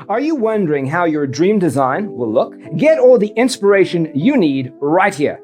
Are you wondering how your dream design will look? Get all the inspiration you need right here.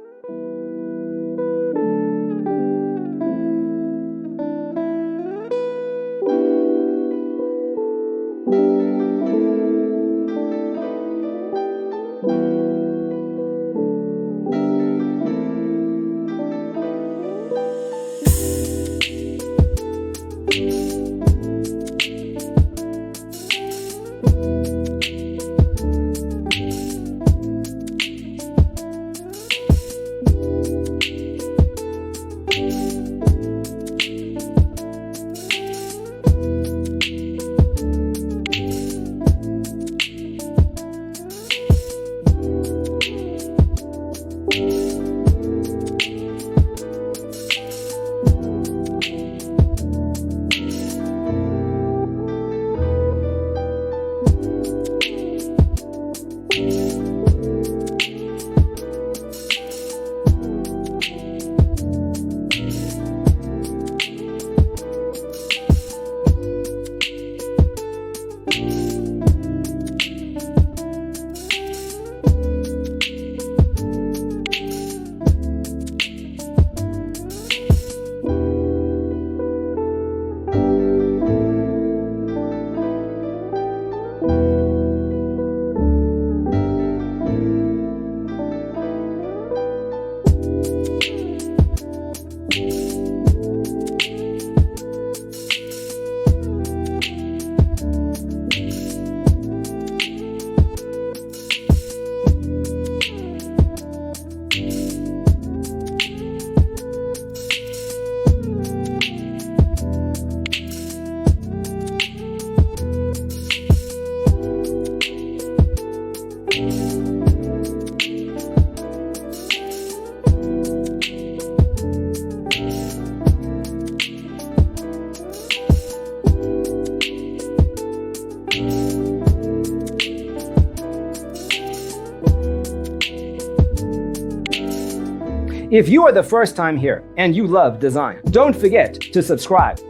If you are the first time here and you love design, don't forget to subscribe.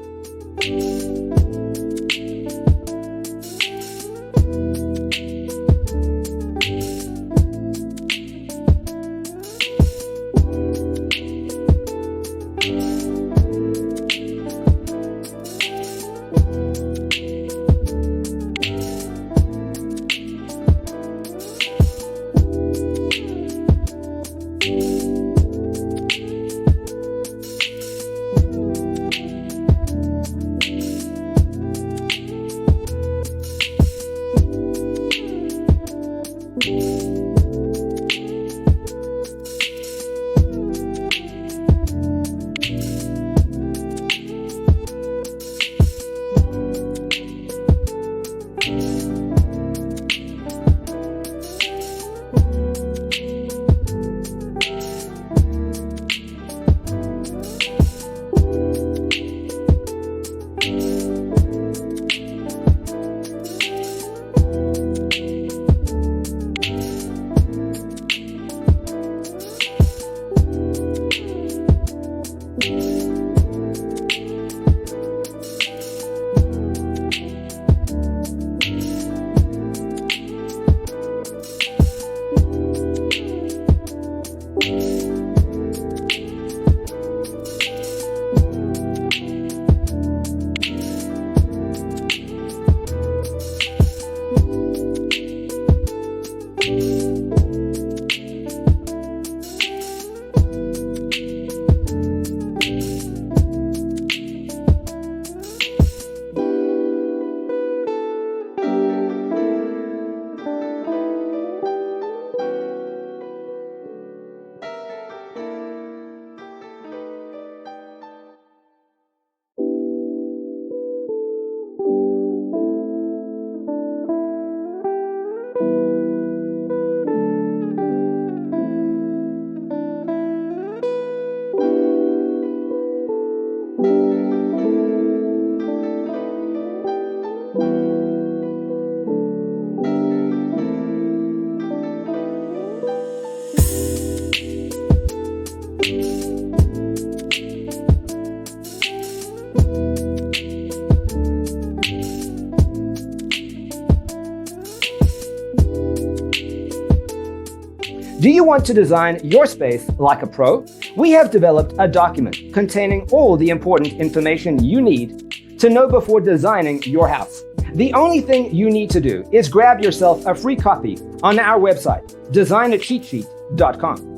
Do you want to design your space like a pro? We have developed a document containing all the important information you need to know before designing your house. The only thing you need to do is grab yourself a free copy on our website, designercheatsheet.com.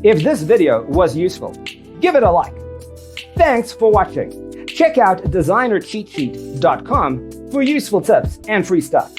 If this video was useful, give it a like. Thanks for watching. Check out designercheatsheet.com for useful tips and free stuff.